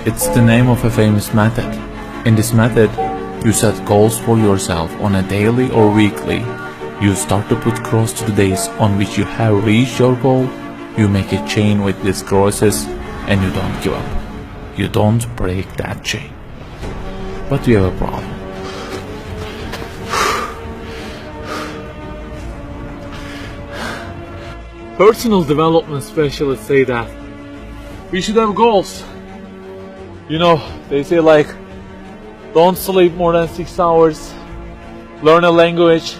It's the name of a famous method. In this method, you set goals for yourself on a daily or weekly. You start to put cross to the days on which you have reached your goal. You make a chain with these crosses and you don't give up. You don't break that chain. But we have a problem. Personal development specialists say that we should have goals. You know, they say like, don't sleep more than 6 hours, learn a language,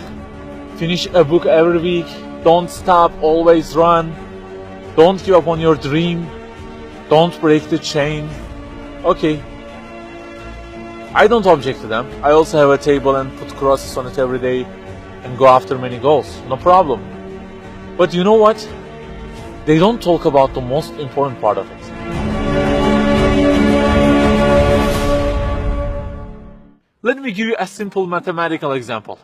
finish a book every week, don't stop, always run, don't give up on your dream, don't break the chain. Okay, I don't object to them. I also have a table and put crosses on it every day and go after many goals, no problem. But you know what? They don't talk about the most important part of it. Let me give you a simple mathematical example.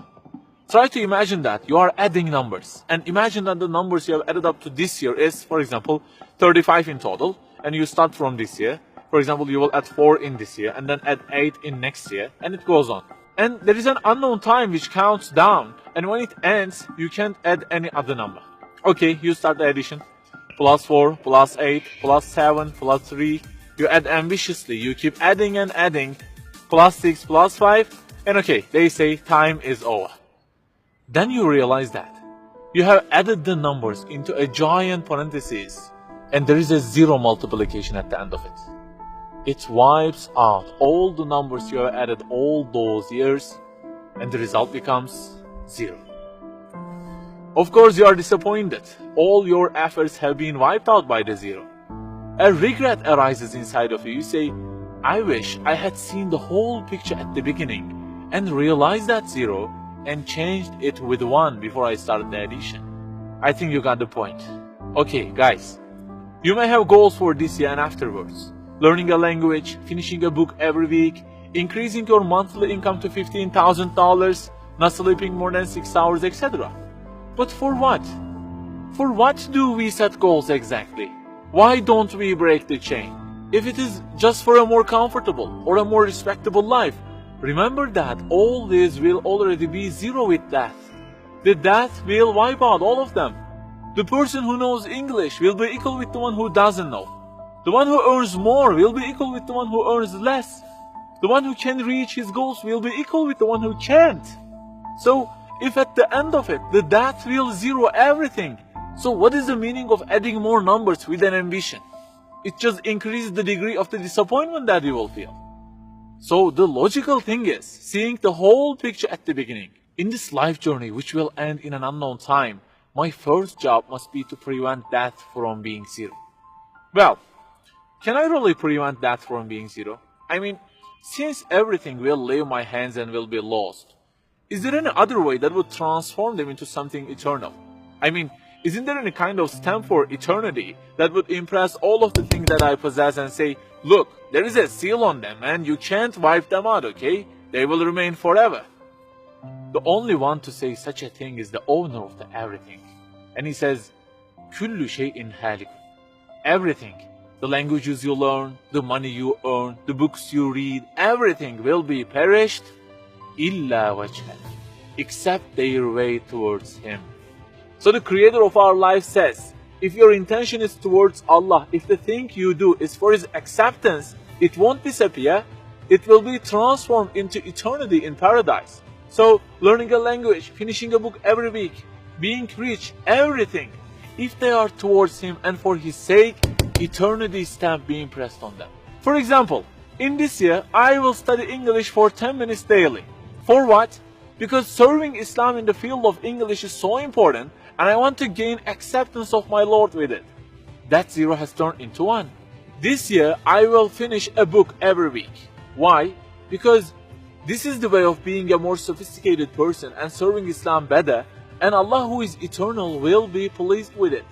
Try to imagine that you are adding numbers, and imagine that the numbers you have added up to this year is, for example, 35 in total, and you start from this year. For example, you will add 4 in this year, and then add 8 in next year, and it goes on. And there is an unknown time which counts down, and when it ends, you can't add any other number. Okay, you start the addition. Plus 4, plus 8, plus 7, plus 3. You add ambitiously, you keep adding and adding. Plus 6, plus 5, and okay, they say time is over. Then you realize that you have added the numbers into a giant parenthesis, and there is a zero multiplication at the end of it. It wipes out all the numbers you have added all those years, and the result becomes 0. Of course, you are disappointed. All your efforts have been wiped out by the 0. A regret arises inside of you. You say, I wish I had seen the whole picture at the beginning and realized that 0 and changed it with 1 before I started the addition. I think you got the point. Okay, guys, you may have goals for this year and afterwards. Learning a language, finishing a book every week, increasing your monthly income to $15,000, not sleeping more than 6 hours, etc. But for what? For what do we set goals exactly? Why don't we break the chain? If it is just for a more comfortable or a more respectable life, remember that all this will already be 0 with death. The death will wipe out all of them. The person who knows English will be equal with the one who doesn't know. The one who earns more will be equal with the one who earns less. The one who can reach his goals will be equal with the one who can't. So, if at the end of it, the death will 0 everything, so what is the meaning of adding more numbers with an ambition? It just increases the degree of the disappointment that you will feel. So the logical thing is seeing the whole picture at the beginning. In this life journey, which will end in an unknown time, my first job must be to prevent death from being 0. Well, can I really prevent death from being 0? I mean, since everything will leave my hands and will be lost, is there any other way that would transform them into something eternal? I mean, isn't there any kind of stamp for eternity that would impress all of the things that I possess and say, look, there is a seal on them and you can't wipe them out, okay? They will remain forever. The only one to say such a thing is the owner of the everything. And he says, كُلُّ شَيْءٍ هَالِكٌ. Everything, the languages you learn, the money you earn, the books you read, everything will be perished, إِلَّا وَجْهَهُ, except their way towards Him. So the creator of our life says, if your intention is towards Allah, if the thing you do is for His acceptance, it won't disappear, it will be transformed into eternity in paradise. So learning a language, finishing a book every week, being rich, everything, if they are towards Him and for His sake, eternity stamp being pressed on them. For example, in this year, I will study English for 10 minutes daily. For what? Because serving Islam in the field of English is so important, and I want to gain acceptance of my Lord with it. That 0 has turned into 1. This year, I will finish a book every week. Why? Because this is the way of being a more sophisticated person and serving Islam better, and Allah who is eternal will be pleased with it.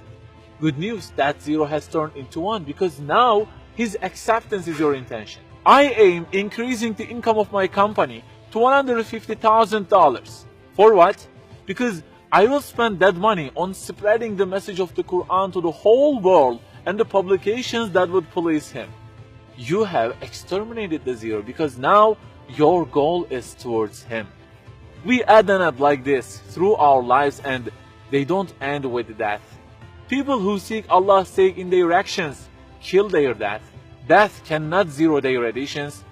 Good news, that 0 has turned into 1 because now His acceptance is your intention. I aim increasing the income of my company to $150,000. For what? Because I will spend that money on spreading the message of the Quran to the whole world and the publications that would please Him. you have exterminated the zero because now your goal is towards him. We add and add like this through our lives, and they don't end with death. People who seek Allah's sake in their actions kill their death. Death cannot zero their additions.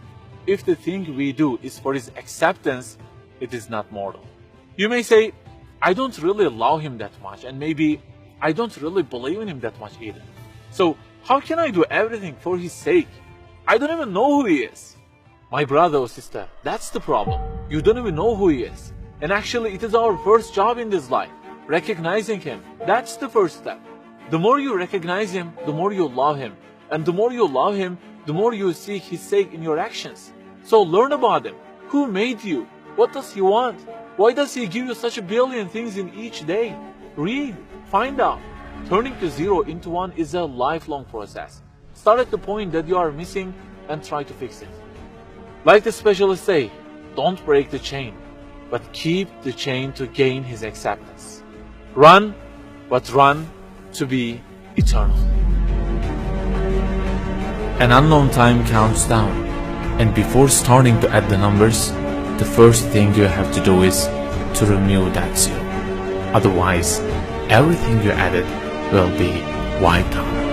If the thing we do is for his acceptance, it is not mortal. You may say, I don't really love him that much, and maybe I don't really believe in him that much either. So how can I do everything for his sake? I don't even know who he is. My brother or sister, that's the problem. You don't even know who he is. And actually it is our first job in this life, recognizing him. That's the first step. The more you recognize him, the more you love him. And the more you love him, the more you seek his sake in your actions. So learn about him. Who made you? What does he want? Why does he give you such a billion things in each day? Read, find out. Turning the zero into one is a lifelong process. Start at the point that you are missing and try to fix it. Like the specialists say, don't break the chain, but keep the chain to gain his acceptance. Run, but run to be eternal. An unknown time counts down, and before starting to add the numbers, the first thing you have to do is to remove that zero. Otherwise, everything you added will be wiped out.